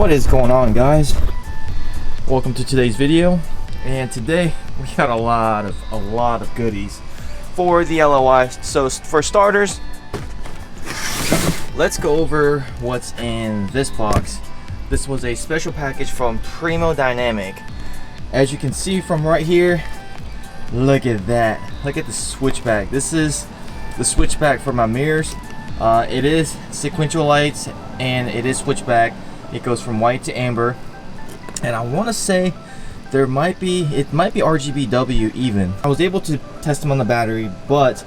What is going on, guys? Welcome to today's video, and today we got a lot of goodies for the LOI. So for starters, let's go over what's in this box. This was a special package from Primodynamic. As you can see from right here, look at that. Look at the switchback. This is the switchback for my mirrors. It is sequential lights and it is switchback. It goes from white to amber, and I want to say it might be RGBW even. I was able to test them on the battery, but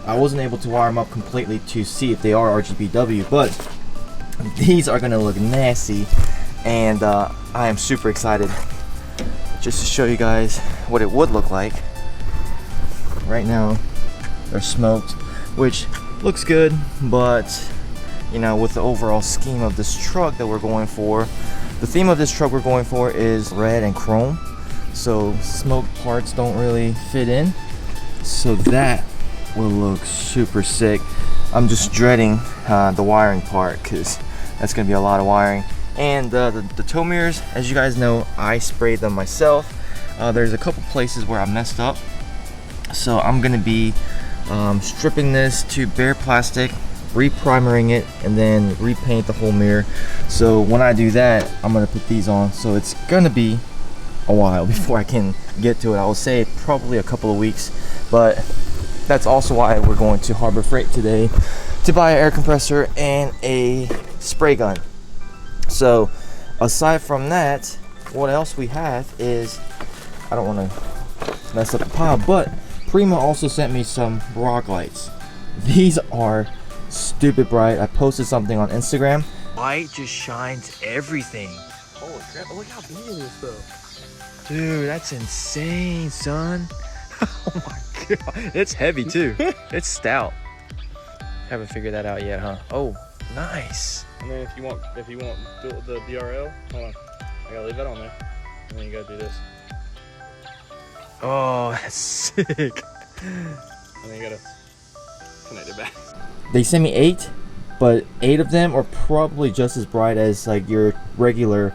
I wasn't able to wire them up completely to see if they are RGBW. But these are gonna look nasty, and I am super excited just to show you guys what it would look like. Right now they're smoked, which looks good, but you know, with the overall scheme of this truck that we're going for, the theme of this truck we're going for is red and chrome, so smoke parts don't really fit in, so that will look super sick. I'm just dreading the wiring part, because that's gonna be a lot of wiring. And the tow mirrors, as you guys know, I sprayed them myself. There's a couple places where I messed up, so I'm gonna be stripping this to bare plastic, reprimering it, and then repaint the whole mirror. So when I do that, I'm gonna put these on, so it's gonna be a while before I can get to it. I will say probably a couple of weeks, but that's also why we're going to Harbor Freight today to buy an air compressor and a spray gun. So aside from that, what else we have is, I don't want to mess up the pile, but Prima also sent me some rock lights. These are stupid bright. I posted something on Instagram. Light just shines everything. Holy crap, look how big it is though. Dude, that's insane, son. Oh my god. It's heavy too. It's stout. Haven't figured that out yet, huh? Oh, nice. And then if you want the DRL, hold on. I gotta leave that on there. And then you gotta do this. Oh, that's sick. And then you gotta connect it back. They sent me 8, but 8 of them are probably just as bright as like your regular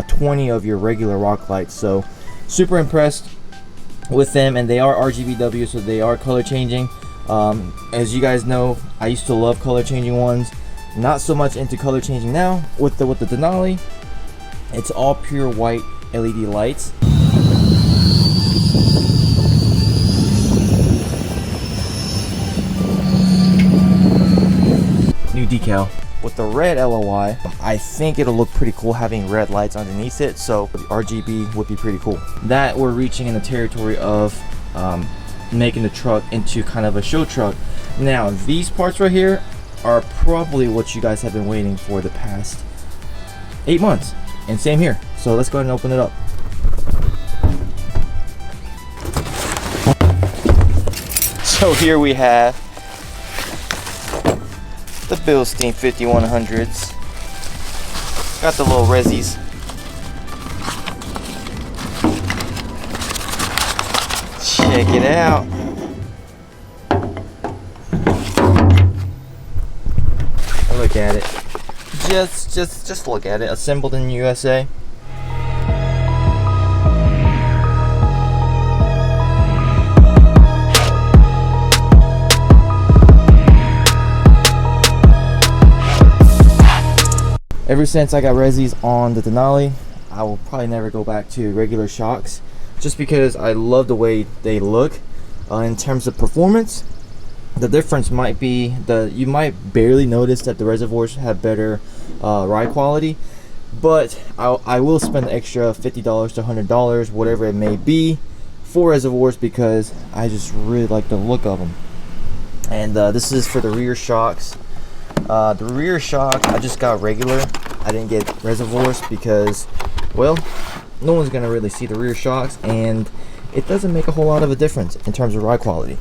20 of your regular rock lights. So super impressed with them, and they are RGBW, so they are color changing. As you guys know, I used to love color changing ones. Not so much into color changing now. With the Denali, it's all pure white LED lights. New decal. With the red LOI, I think it'll look pretty cool having red lights underneath it, so the RGB would be pretty cool. That we're reaching in the territory of making the truck into kind of a show truck. Now these parts right here are probably what you guys have been waiting for the past 8 months, and same here. So let's go ahead and open it up. So here we have the Bilstein 5100s. Got the little resis. Check it out. Look at it. Just look at it. Assembled in the USA. Ever since I got resis on the Denali, I will probably never go back to regular shocks, just because I love the way they look. In terms of performance, the difference might be you might barely notice that the reservoirs have better ride quality, but I will spend the extra $50 to $100, whatever it may be, for reservoirs, because I just really like the look of them. And this is for the rear shocks. The rear shock, I just got regular. I didn't get reservoirs because, well, no one's gonna really see the rear shocks, and it doesn't make a whole lot of a difference in terms of ride quality.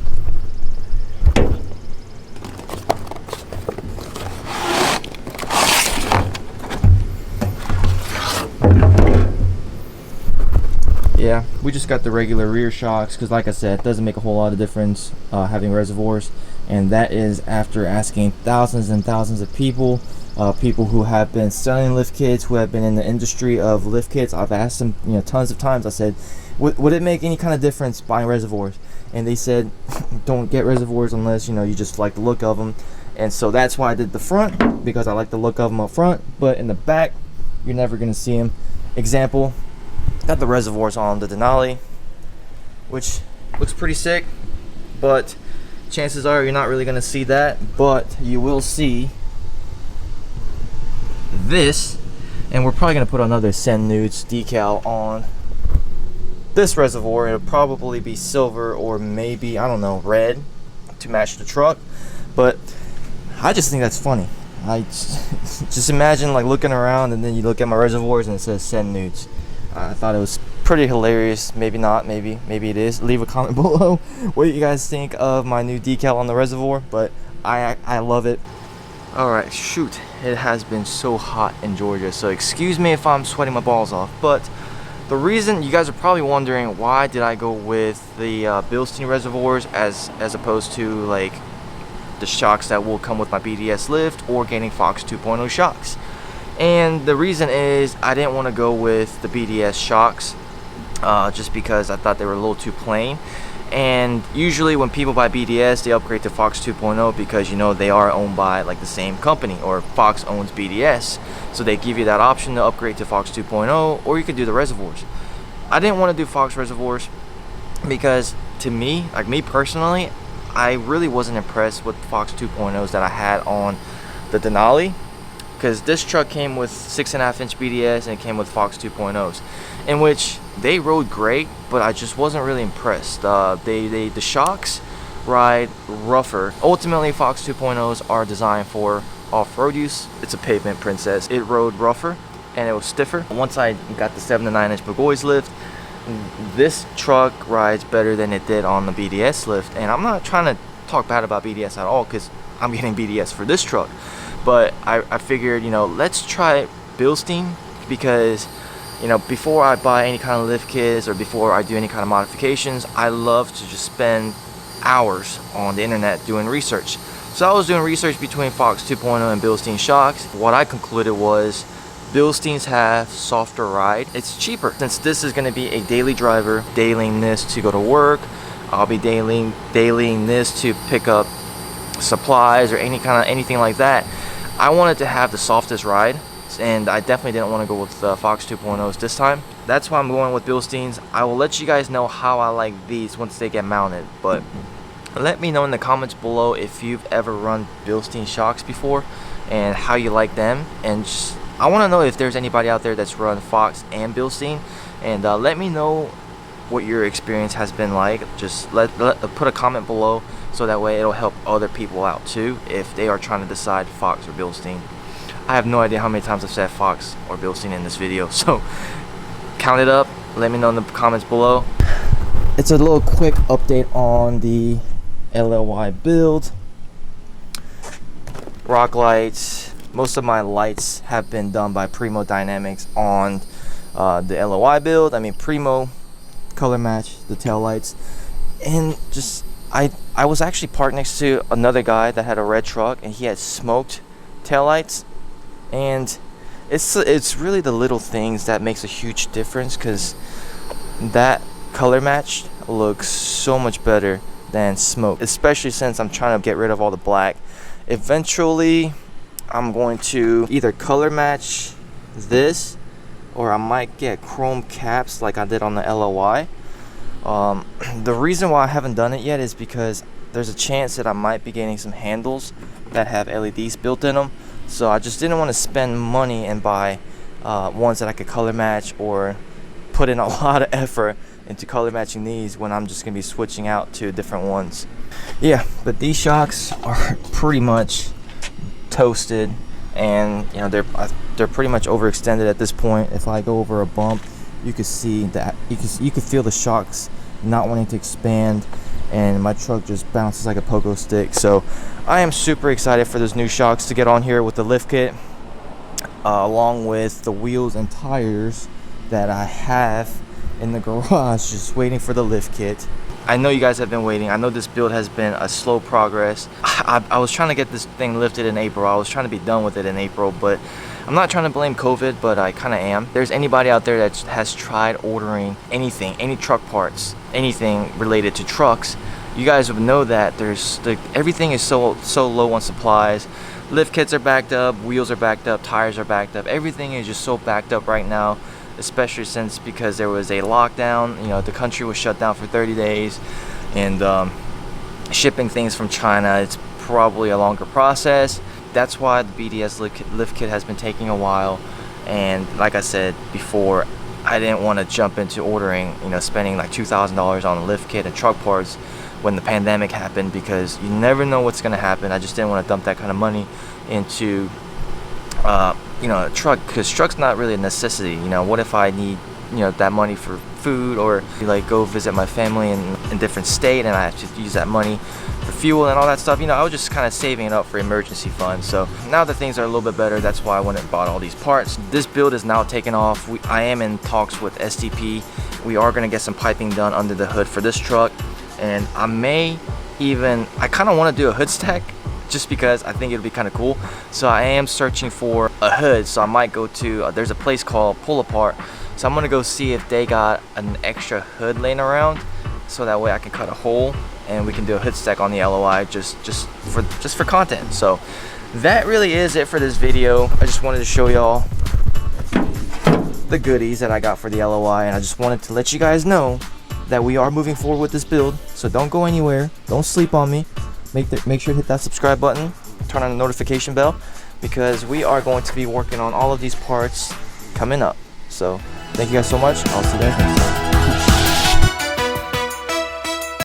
Yeah, we just got the regular rear shocks because, like I said, it doesn't make a whole lot of difference having reservoirs, and that is after asking thousands and thousands of people people who have been selling lift kits, who have been in the industry of lift kits. I've asked them, tons of times. I said, would it make any kind of difference buying reservoirs? And they said, don't get reservoirs unless you just like the look of them. And so that's why I did the front, because I like the look of them up front. But in the back, you're never gonna see them. Example, got the reservoirs on the Denali, which looks pretty sick, but chances are you're not really gonna see that, but you will see this. And we're probably gonna put another Send Nudes decal on this reservoir. It'll probably be silver or maybe, I don't know, red to match the truck. But I just think that's funny. I just imagine like looking around and then you look at my reservoirs and it says Send Nudes. I thought it was pretty hilarious. Maybe not, maybe it is. Leave a comment below what you guys think of my new decal on the reservoir, but I love it. Alright, shoot, it has been so hot in Georgia, so excuse me if I'm sweating my balls off. But the reason, you guys are probably wondering, why did I go with the Bilstein reservoirs as opposed to like the shocks that will come with my BDS lift or getting Fox 2.0 shocks. And the reason is I didn't want to go with the BDS shocks just because I thought they were a little too plain. And usually when people buy BDS, they upgrade to Fox 2.0 because they are owned by like the same company, or Fox owns BDS, so they give you that option to upgrade to Fox 2.0, or you could do the reservoirs. I didn't want to do Fox reservoirs because, to me, like me personally, I really wasn't impressed with Fox 2.0s that I had on the Denali, because this truck came with 6.5-inch BDS and it came with Fox 2.0s, in which they rode great, but I just wasn't really impressed. The shocks ride rougher. Ultimately, Fox 2.0s are designed for off-road use. It's a pavement princess. It rode rougher and it was stiffer. Once I got the 7 to 9-inch McGoy's lift, this truck rides better than it did on the BDS lift. And I'm not trying to talk bad about BDS at all, because I'm getting BDS for this truck. But I figured, let's try Bilstein, because before I buy any kind of lift kits or before I do any kind of modifications, I love to just spend hours on the internet doing research. So I was doing research between Fox 2.0 and Bilstein shocks. What I concluded was Bilsteins have softer ride. It's cheaper. Since this is going to be a daily driver, dailying this to go to work, I'll be dailying this to pick up supplies or anything like that. I wanted to have the softest ride, and I definitely didn't want to go with Fox 2.0s this time. That's why I'm going with Bilsteins. I will let you guys know how I like these once they get mounted, but let me know in the comments below if you've ever run Bilstein shocks before and how you like them. And I want to know if there's anybody out there that's run Fox and Bilstein, and let me know what your experience has been like. Just put a comment below, so that way it'll help other people out too if they are trying to decide Fox or Bilstein. I have no idea how many times I've said Fox or Bilstein in this video, so count it up. Let me know in the comments below. It's a little quick update on the LLY build. Rock lights. Most of my lights have been done by Primodynamic on the LOI build. I mean, Primo color match the tail lights, and just I was actually parked next to another guy that had a red truck, and he had smoked tail lights, and it's really the little things that makes a huge difference, because that color match looks so much better than smoke, especially since I'm trying to get rid of all the black. Eventually I'm going to either color match this, or I might get chrome caps like I did on the LOI. The reason why I haven't done it yet is because there's a chance that I might be getting some handles that have LEDs built in them. So I just didn't want to spend money and buy ones that I could color match, or put in a lot of effort into color matching these when I'm just going to be switching out to different ones. Yeah, but these shocks are pretty much toasted, and they're pretty much overextended at this point. If I go over a bump, you could see that you could feel the shocks not wanting to expand, and my truck just bounces like a pogo stick. So I am super excited for those new shocks to get on here with the lift kit, along with the wheels and tires that I have in the garage just waiting for the lift kit. I know you guys have been waiting. I know this build has been a slow progress. I was trying to get this thing lifted in April. I was trying to be done with it in April, but I'm not trying to blame COVID, but I kind of am. If there's anybody out there that has tried ordering anything, any truck parts, anything related to trucks, you guys would know that everything is so low on supplies. Lift kits are backed up, wheels are backed up, tires are backed up. Everything is just so backed up right now, especially because there was a lockdown. You know, the country was shut down for 30 days, and shipping things from China, it's probably a longer process. That's why the BDS lift kit has been taking a while. And like I said before, I didn't want to jump into ordering, you know, spending like $2,000 on a lift kit and truck parts when the pandemic happened, because you never know what's going to happen. I just didn't want to dump that kind of money into you know, a truck, because truck's not really a necessity. You know, what if I need, you know, that money for food, or like go visit my family in different state and I have to use that money for fuel and all that stuff. You know, I was just kind of saving it up for emergency funds. So now that things are a little bit better, that's why I went and bought all these parts. This build is now taken off. I am in talks with STP. We are going to get some piping done under the hood for this truck, and I kind of want to do a hood stack, just because I think it'd be kind of cool. So I am searching for a hood, so I might go to there's a place called Pull Apart, so I'm gonna go see if they got an extra hood laying around, so that way I can cut a hole and we can do a hood stack on the LOI just for content. So that really is it for this video. I just wanted to show y'all the goodies that I got for the LOI, and I just wanted to let you guys know that we are moving forward with this build. So don't go anywhere, don't sleep on me. Make sure to hit that subscribe button, turn on the notification bell, because we are going to be working on all of these parts coming up. So thank you guys so much. I'll see you guys next time.